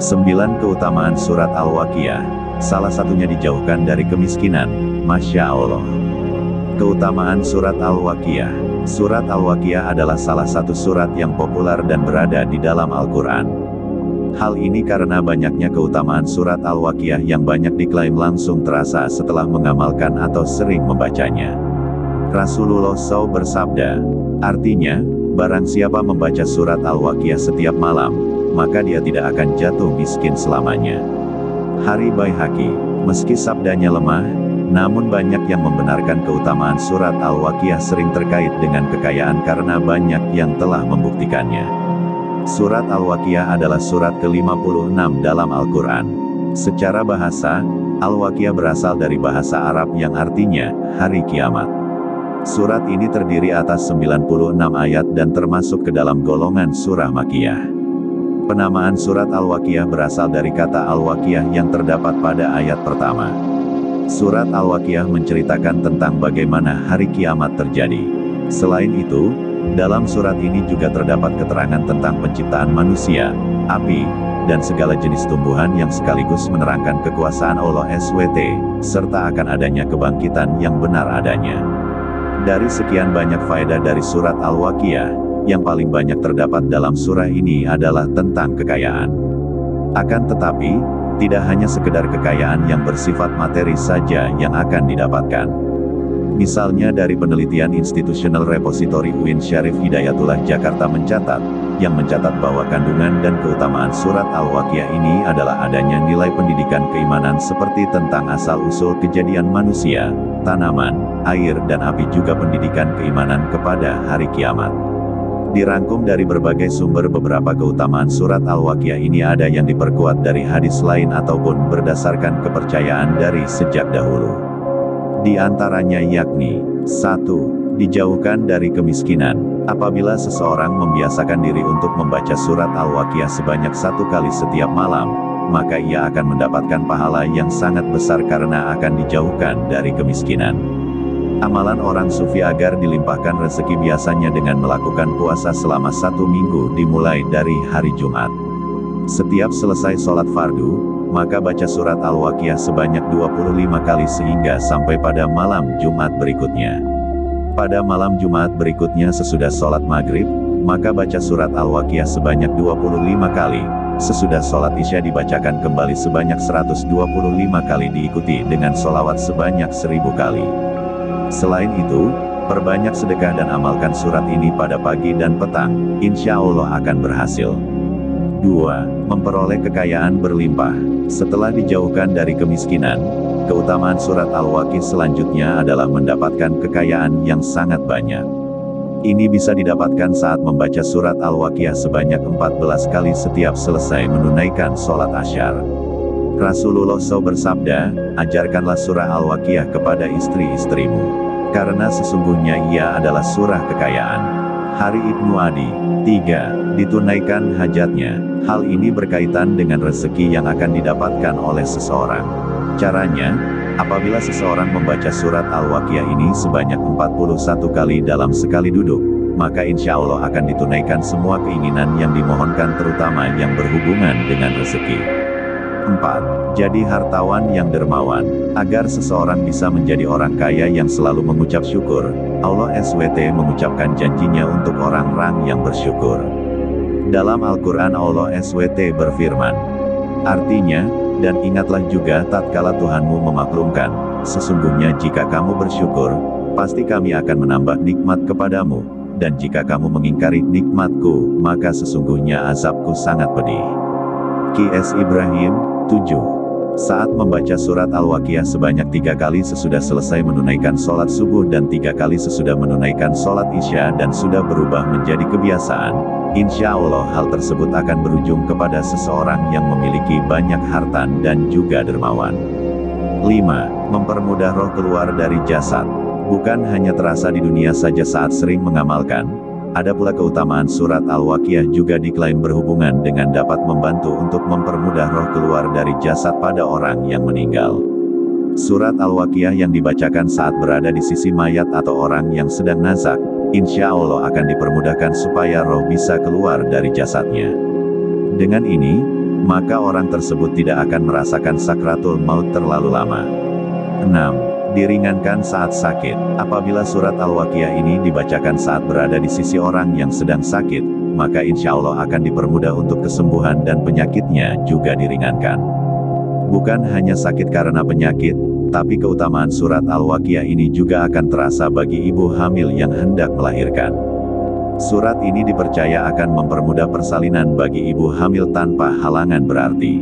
9 keutamaan surat Al-Waqiah. Salah satunya dijauhkan dari kemiskinan. Masya Allah. Keutamaan surat Al-Waqiah. Surat Al-Waqiah adalah salah satu surat yang populer dan berada di dalam Al-Quran. Hal ini karena banyaknya keutamaan surat Al-Waqiah yang banyak diklaim langsung terasa setelah mengamalkan atau sering membacanya. Rasulullah SAW bersabda, artinya, barang siapa membaca surat Al-Waqiah setiap malam, maka dia tidak akan jatuh miskin selamanya. Hari Baihaqi, meski sabdanya lemah, namun banyak yang membenarkan keutamaan surat Al-Waqiah sering terkait dengan kekayaan karena banyak yang telah membuktikannya. Surat Al-Waqiah adalah surat ke-56 dalam Al-Quran. Secara bahasa, Al-Waqiah berasal dari bahasa Arab yang artinya, hari kiamat. Surat ini terdiri atas 96 ayat dan termasuk ke dalam golongan surah Makkiyah. Penamaan surat Al-Waqiah berasal dari kata Al-Waqiah yang terdapat pada ayat pertama. Surat Al-Waqiah menceritakan tentang bagaimana hari kiamat terjadi. Selain itu, dalam surat ini juga terdapat keterangan tentang penciptaan manusia, api, dan segala jenis tumbuhan yang sekaligus menerangkan kekuasaan Allah SWT, serta akan adanya kebangkitan yang benar adanya. Dari sekian banyak faedah dari surat Al-Waqiah, yang paling banyak terdapat dalam surah ini adalah tentang kekayaan. Akan tetapi, tidak hanya sekedar kekayaan yang bersifat materi saja yang akan didapatkan. Misalnya dari penelitian Institutional Repository UIN Syarif Hidayatullah Jakarta mencatat bahwa kandungan dan keutamaan surat Al-Waqiah ini adalah adanya nilai pendidikan keimanan seperti tentang asal-usul kejadian manusia, tanaman, air dan api juga pendidikan keimanan kepada hari kiamat. Dirangkum dari berbagai sumber beberapa keutamaan surat Al-Waqiah ini ada yang diperkuat dari hadis lain ataupun berdasarkan kepercayaan dari sejak dahulu. Di antaranya yakni, 1. Dijauhkan dari kemiskinan. Apabila seseorang membiasakan diri untuk membaca surat Al-Waqiah sebanyak 1 kali setiap malam, maka ia akan mendapatkan pahala yang sangat besar karena akan dijauhkan dari kemiskinan. Amalan orang sufi agar dilimpahkan rezeki biasanya dengan melakukan puasa selama 1 minggu dimulai dari hari Jumat. Setiap selesai sholat fardu, maka baca surat Al-Waqiah sebanyak 25 kali sehingga sampai pada malam Jumat berikutnya. Pada malam Jumat berikutnya sesudah sholat maghrib, maka baca surat Al-Waqiah sebanyak 25 kali. Sesudah sholat isya dibacakan kembali sebanyak 125 kali diikuti dengan sholawat sebanyak 1000 kali. Selain itu, perbanyak sedekah dan amalkan surat ini pada pagi dan petang, insya Allah akan berhasil. 2. Memperoleh kekayaan berlimpah. Setelah dijauhkan dari kemiskinan, keutamaan surat Al-Waqiah selanjutnya adalah mendapatkan kekayaan yang sangat banyak. Ini bisa didapatkan saat membaca surat Al-Waqiah sebanyak 14 kali setiap selesai menunaikan sholat asyar. Rasulullah SAW bersabda, ajarkanlah surah Al-Waqiah kepada istri-istrimu, karena sesungguhnya ia adalah surah kekayaan. Hari Ibnu Adi. 3. Ditunaikan hajatnya. Hal ini berkaitan dengan rezeki yang akan didapatkan oleh seseorang. Caranya, apabila seseorang membaca surat Al-Waqiah ini sebanyak 41 kali dalam sekali duduk, maka insya Allah akan ditunaikan semua keinginan yang dimohonkan terutama yang berhubungan dengan rezeki. 4. Jadi hartawan yang dermawan. Agar seseorang bisa menjadi orang kaya yang selalu mengucap syukur, Allah SWT mengucapkan janjinya untuk orang-orang yang bersyukur. Dalam Al-Quran Allah SWT berfirman, artinya, dan ingatlah juga tatkala Tuhanmu memaklumkan, sesungguhnya jika kamu bersyukur, pasti kami akan menambah nikmat kepadamu, dan jika kamu mengingkari nikmatku, maka sesungguhnya azabku sangat pedih. Qs Ibrahim. 7. Saat membaca surat Al-Waqiah sebanyak 3 kali sesudah selesai menunaikan sholat subuh dan 3 kali sesudah menunaikan sholat isya dan sudah berubah menjadi kebiasaan, insya Allah hal tersebut akan berujung kepada seseorang yang memiliki banyak harta dan juga dermawan. 5. Mempermudah roh keluar dari jasad. Bukan hanya terasa di dunia saja saat sering mengamalkan, ada pula keutamaan surat Al-Waqiah juga diklaim berhubungan dengan dapat membantu untuk mempermudah roh keluar dari jasad pada orang yang meninggal. Surat Al-Waqiah yang dibacakan saat berada di sisi mayat atau orang yang sedang nazak, insya Allah akan dipermudahkan supaya roh bisa keluar dari jasadnya. Dengan ini, maka orang tersebut tidak akan merasakan sakratul maut terlalu lama. 6. Diringankan saat sakit. Apabila surat Al-Waqiah ini dibacakan saat berada di sisi orang yang sedang sakit, maka insya Allah akan dipermudah untuk kesembuhan dan penyakitnya juga diringankan. Bukan hanya sakit karena penyakit, tapi keutamaan surat Al-Waqiah ini juga akan terasa bagi ibu hamil yang hendak melahirkan. Surat ini dipercaya akan mempermudah persalinan bagi ibu hamil tanpa halangan berarti.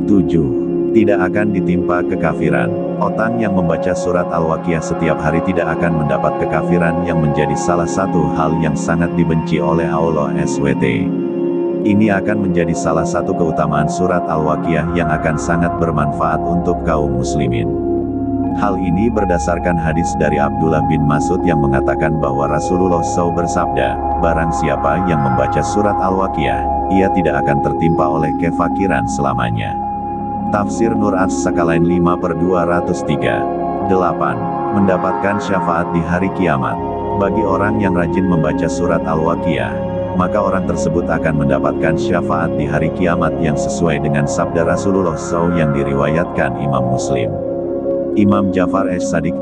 7. Tidak akan ditimpa kekafiran. Orang yang membaca surat Al-Waqiah setiap hari tidak akan mendapat kekafiran yang menjadi salah satu hal yang sangat dibenci oleh Allah SWT. Ini akan menjadi salah satu keutamaan surat Al-Waqiah yang akan sangat bermanfaat untuk kaum muslimin. Hal ini berdasarkan hadis dari Abdullah bin Mas'ud yang mengatakan bahwa Rasulullah SAW bersabda, barang siapa yang membaca surat Al-Waqiah, ia tidak akan tertimpa oleh kefakiran selamanya. Tafsir Nur As-Sakalain 5/203. 8. Mendapatkan syafaat di hari kiamat. Bagi orang yang rajin membaca surat Al-Waqiah, maka orang tersebut akan mendapatkan syafaat di hari kiamat yang sesuai dengan sabda Rasulullah SAW yang diriwayatkan Imam Muslim. Imam Ja'far as-Shadiq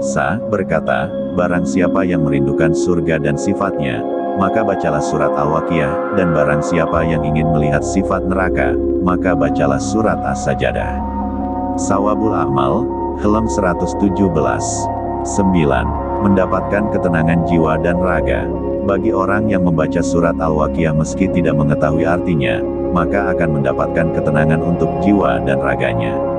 berkata, barang siapa yang merindukan surga dan sifatnya, maka bacalah surat Al-Waqiah, dan barang siapa yang ingin melihat sifat neraka, maka bacalah surat As-Sajadah. Sawabul A'mal, Helm 117. 9. Mendapatkan ketenangan jiwa dan raga. Bagi orang yang membaca surat Al-Waqiah meski tidak mengetahui artinya, maka akan mendapatkan ketenangan untuk jiwa dan raganya.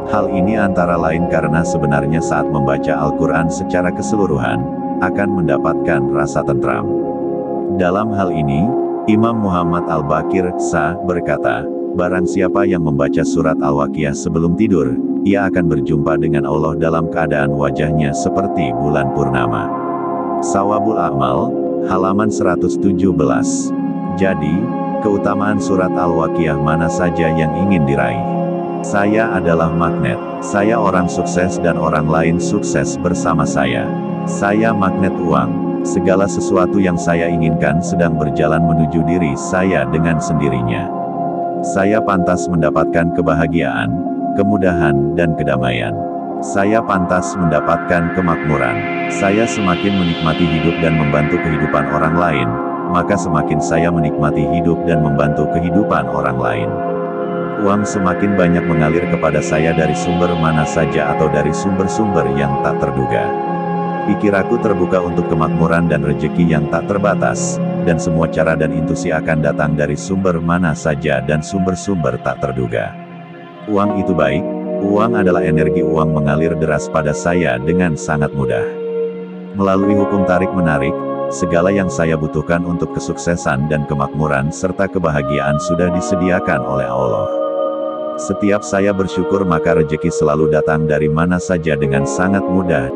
Hal ini antara lain karena sebenarnya saat membaca Al-Quran secara keseluruhan, akan mendapatkan rasa tentram. Dalam hal ini, Imam Muhammad Al-Baqir, berkata, barang siapa yang membaca surat Al-Waqiah sebelum tidur, ia akan berjumpa dengan Allah dalam keadaan wajahnya seperti bulan purnama. Sawabul A'mal, halaman 117. Jadi, keutamaan surat Al-Waqiah mana saja yang ingin diraih? Saya adalah magnet. Saya orang sukses dan orang lain sukses bersama saya. Saya magnet uang. Segala sesuatu yang saya inginkan sedang berjalan menuju diri saya dengan sendirinya. Saya pantas mendapatkan kebahagiaan, kemudahan dan kedamaian. Saya pantas mendapatkan kemakmuran. Saya semakin menikmati hidup dan membantu kehidupan orang lain, maka semakin saya menikmati hidup dan membantu kehidupan orang lain. Uang semakin banyak mengalir kepada saya dari sumber mana saja atau dari sumber-sumber yang tak terduga. Pikiranku terbuka untuk kemakmuran dan rezeki yang tak terbatas, dan semua cara dan intuisi akan datang dari sumber mana saja dan sumber-sumber tak terduga. Uang itu baik, uang adalah energi, uang mengalir deras pada saya dengan sangat mudah. Melalui hukum tarik-menarik, segala yang saya butuhkan untuk kesuksesan dan kemakmuran serta kebahagiaan sudah disediakan oleh Allah. Setiap saya bersyukur maka rezeki selalu datang dari mana saja dengan sangat mudah.